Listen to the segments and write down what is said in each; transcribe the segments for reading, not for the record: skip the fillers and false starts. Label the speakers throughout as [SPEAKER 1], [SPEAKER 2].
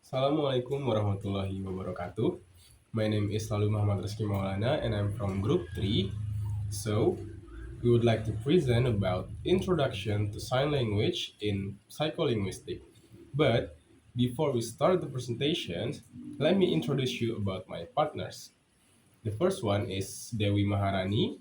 [SPEAKER 1] Assalamualaikum warahmatullahi wabarakatuh. My name is rizky and I'm from Group 3. So, we would like to present about Introduction to Sign Language in Psycholinguistic. But before we start the presentation, let me introduce you about my partners. The first one is Dewi Maharani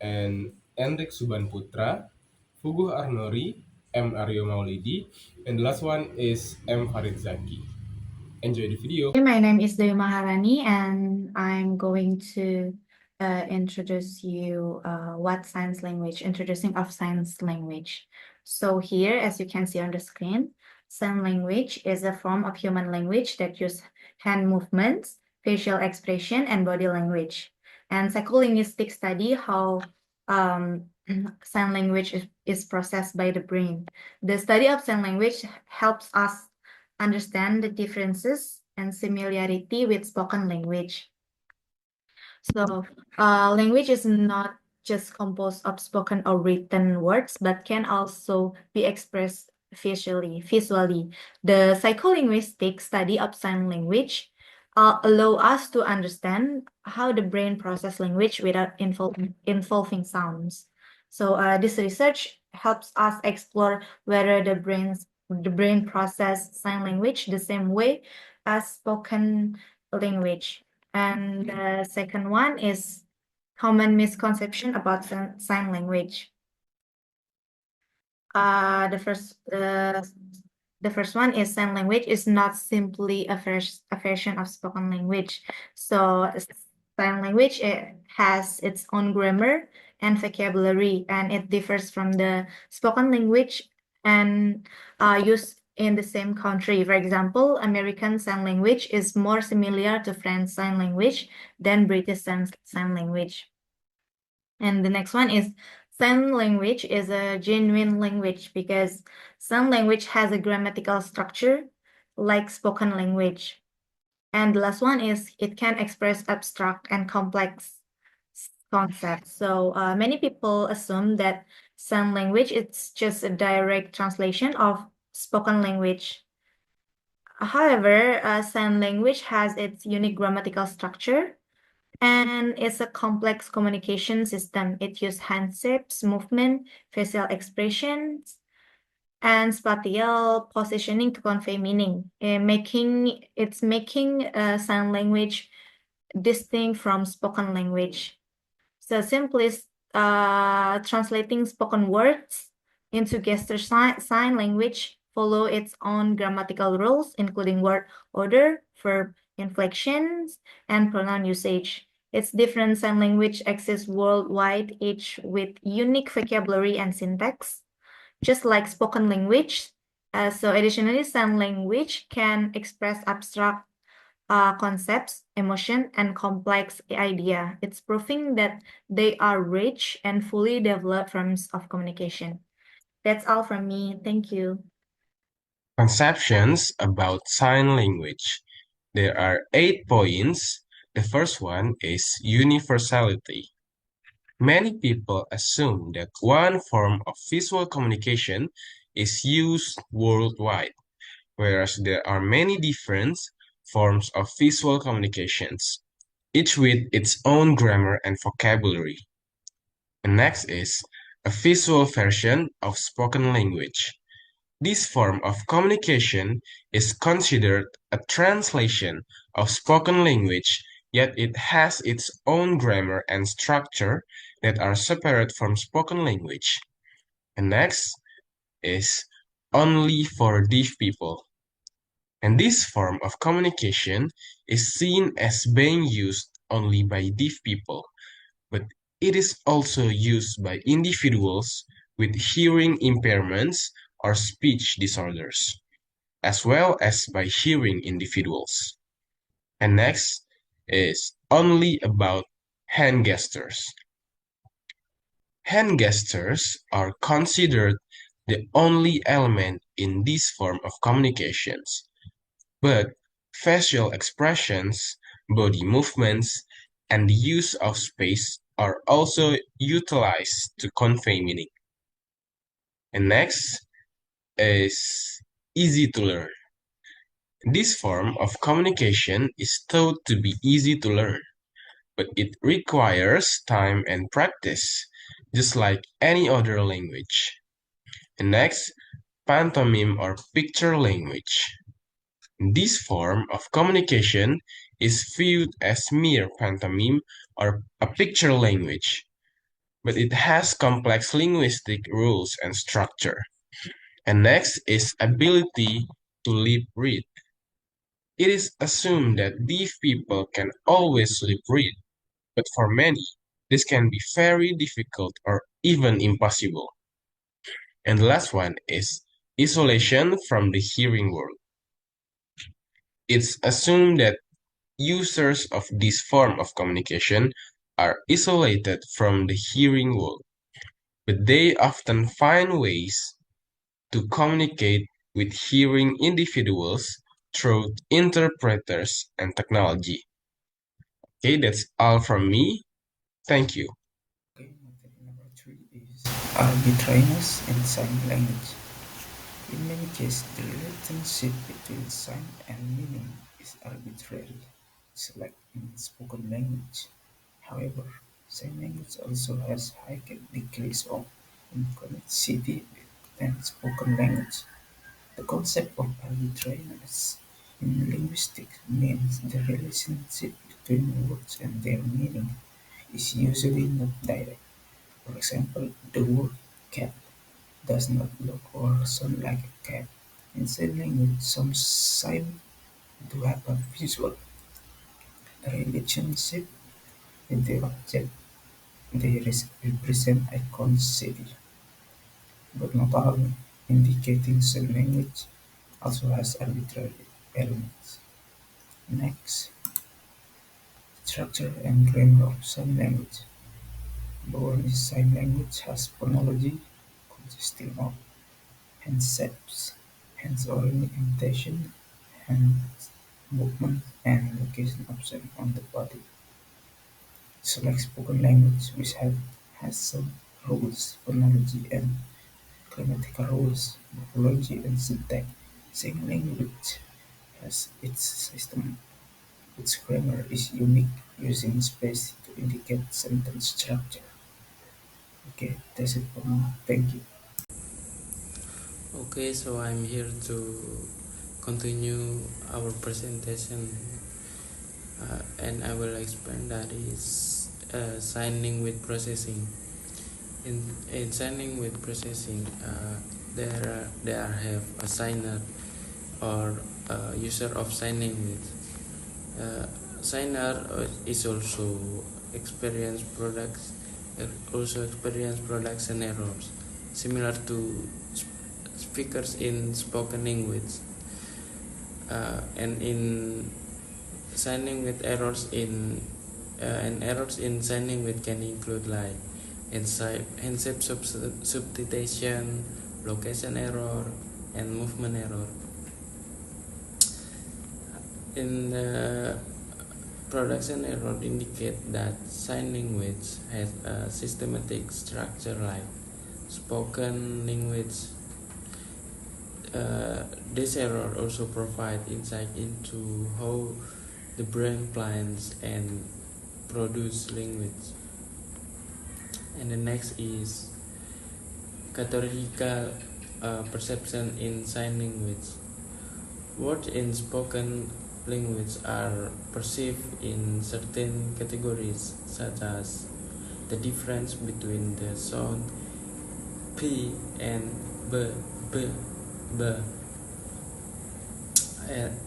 [SPEAKER 1] and Enrique Suban Putra, Fuguh Arnori, M. Ario and the last one is M. Farid Zaki. Enjoy the video.
[SPEAKER 2] My name is Dewi Maharani, and I'm going to introduce you what science language, introducing of science language. So here, as you can see on the screen, sign language is a form of human language that use hand movements, facial expression, and body language. And psycholinguistic study how sign language is processed by the brain. The study of sign language helps us understand the differences and similarity with spoken language. So, language is not just composed of spoken or written words, but can also be expressed visually. The psycholinguistic study of sign language allow us to understand how the brain process language without involving sounds. So, this research helps us explore whether the brain process sign language the same way as spoken language. And the second one is common misconception about sign language. The first one is sign language is not simply a version of spoken language. So sign language has its own grammar and vocabulary, and it differs from the spoken language and used in the same country. For example, American Sign Language is more similar to French Sign Language than British Sign Language. And the next one is sign language is a genuine language because sign language has a grammatical structure like spoken language. And the last one is it can express abstract and complex concepts. So many people assume that sign language is just a direct translation of spoken language. However, sign language has its unique grammatical structure and it's a complex communication system. It uses hand shapes, movement, facial expressions, and spatial positioning to convey meaning, making sign language distinct from spoken language. So simply translating spoken words into gesture sign language follow its own grammatical rules, including word order, verb inflections, and pronoun usage. Its different sign language exists worldwide, each with unique vocabulary and syntax, just like spoken language. So additionally, sign language can express abstract concepts, emotion, and complex idea. It's proving that they are rich and fully developed forms of communication. That's all from me. Thank you.
[SPEAKER 1] Conceptions about sign language. There are 8 points. The first one is universality. Many people assume that one form of visual communication is used worldwide, whereas there are many different forms of visual communications, each with its own grammar and vocabulary. The next is a visual version of spoken language. This form of communication is considered a translation of spoken language, yet it has its own grammar and structure that are separate from spoken language. And next is only for deaf people. And this form of communication is seen as being used only by deaf people, but it is also used by individuals with hearing impairments or speech disorders, as well as by hearing individuals. And next is only about hand gestures. Hand gestures are considered the only element in this form of communications, but facial expressions, body movements, and the use of space are also utilized to convey meaning. And next is easy to learn. This form of communication is thought to be easy to learn, but it requires time and practice, just like any other language. And next, pantomime or picture language. This form of communication is viewed as mere pantomime or a picture language, but it has complex linguistic rules and structure. And next is ability to lip read. It is assumed that deaf people can always lip read, but for many, this can be very difficult or even impossible. And the last one is isolation from the hearing world. It's assumed that users of this form of communication are isolated from the hearing world, but they often find ways to communicate with hearing individuals through interpreters and technology. Okay, that's all from me. Thank you.
[SPEAKER 3] Okay, method number 3 is arbitrariness in sign language. In many cases, the relationship between sign and meaning is arbitrary, just like in spoken language. However, sign language also has high degrees of connectivity than spoken language. The concept of arbitrariness in linguistics means the relationship between words and their meaning is usually not direct. For example, the word cat does not look or sound like a cat. In sign language, some signs do have a visual relationship with the object they represent iconicity, but not all, indicating sign language also has arbitrary elements. Next, structure and grammar of sign language. Bolognese Sign Language has phonology consisting of hand shapes, hands orientation, hand movement, and location absent on the body. So like spoken language, which has some rules, phonology and grammatical rules, morphology and syntax. Sign language has its system. Its grammar is unique, using space to indicate sentence structure. Okay, that's it for now. Thank you.
[SPEAKER 4] Okay, so I'm here to continue our presentation, and I will explain that is signing with processing. In signing with processing, there have a signer or user of signing with. Signer is also experience production errors similar to speakers in spoken language, and in signing with errors in signing with can include like handship substitution, location error, and movement error. In the production error indicate that sign language has a systematic structure like spoken language. This error also provide insight into how the brain plans and produce language. And the next is categorical perception in sign language. Words in spoken language are perceived in certain categories, such as the difference between the sound p and b, b, b.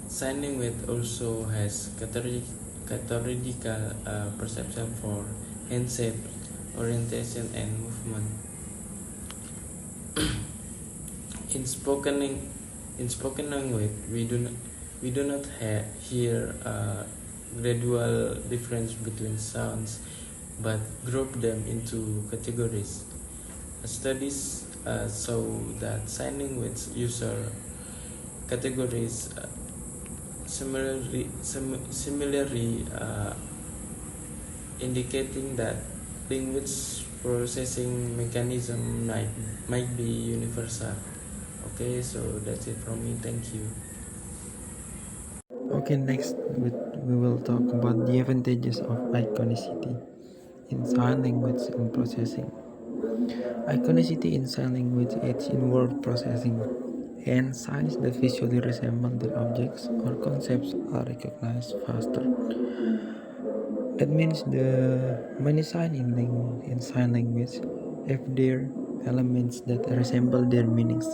[SPEAKER 4] Sign language also has categorical perception for hand shape, orientation, and movement. In spoken language, we do not hear a gradual difference between sounds, but group them into categories. Studies show that sign language user categories similarly, indicating that language processing mechanism might be universal. Okay, so that's it from me. Thank you.
[SPEAKER 5] Okay, next we will talk about the advantages of iconicity in sign language and processing. Iconicity in sign language aids in word processing, and signs that visually resemble their objects or concepts are recognized faster. That means the many signs in sign language have their elements that resemble their meanings.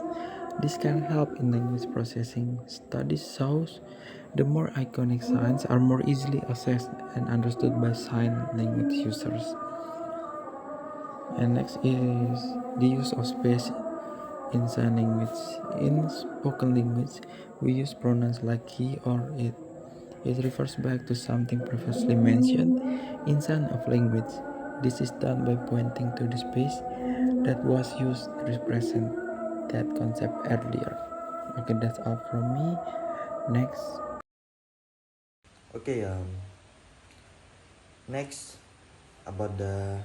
[SPEAKER 5] This can help in language processing. Studies shows the more iconic signs are more easily accessed and understood by sign language users. And next is the use of space in sign language. In spoken language, we use pronouns like he or it. It refers back to something previously mentioned in sign of language. This is done by pointing to the space that was used to represent that concept earlier. Okay, that's all from me. Next.
[SPEAKER 6] Okay, next about the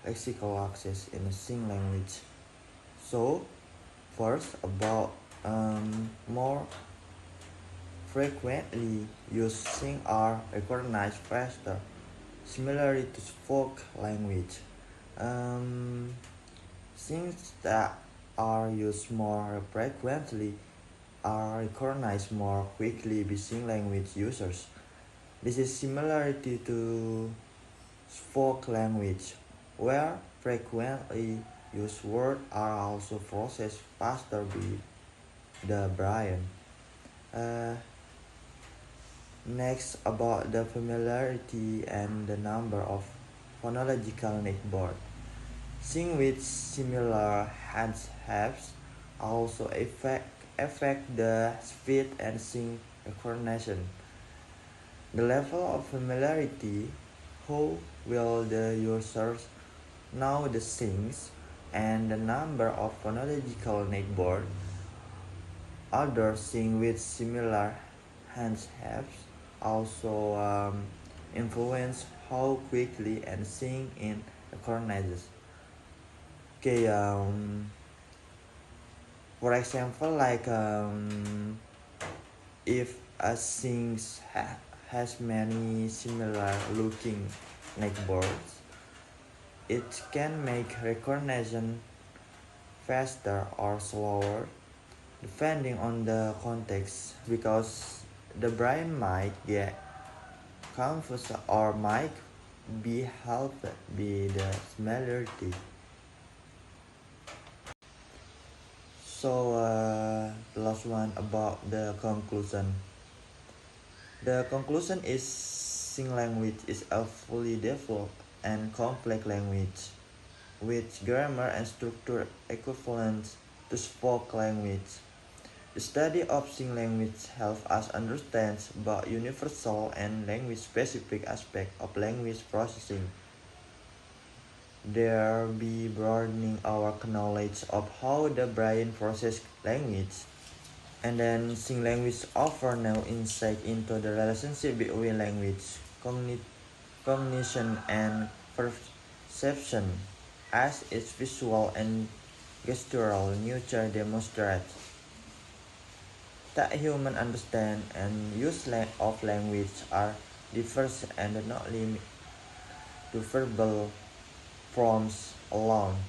[SPEAKER 6] lexical access in a sing language. So, first about more frequently used sing are recognized faster, similarly to folk language. Um, Sings that are used more frequently are recognized more quickly by sing language users. This is similarity to folk language, where frequently used words are also processed faster by the brain. Uh, Next, about the familiarity and the number of phonological networks. Sing with similar shapes also affect the speed and sing recognition. The level of familiarity, how will the users know the sings, and the number of phonological networks. Others sing with similar shapes also influence how quickly and sing in recognizes. Okay, for example, like if a sings has many similar looking networks, it can make recognition faster or slower depending on the context, because the brain might get confused or might be helped by the similarity. So the last one about the conclusion. The conclusion is sing language is a fully developed and complex language with grammar and structure equivalent to spoken language. The study of sing language helps us understand both universal and language-specific aspects of language processing, thereby broadening our knowledge of how the brain processes language. And then sing language offers no insight into the relationship between language, cognition, and perception, as its visual and gestural nature demonstrates that human understand and use of language are diverse and not limited to verbal forms alone.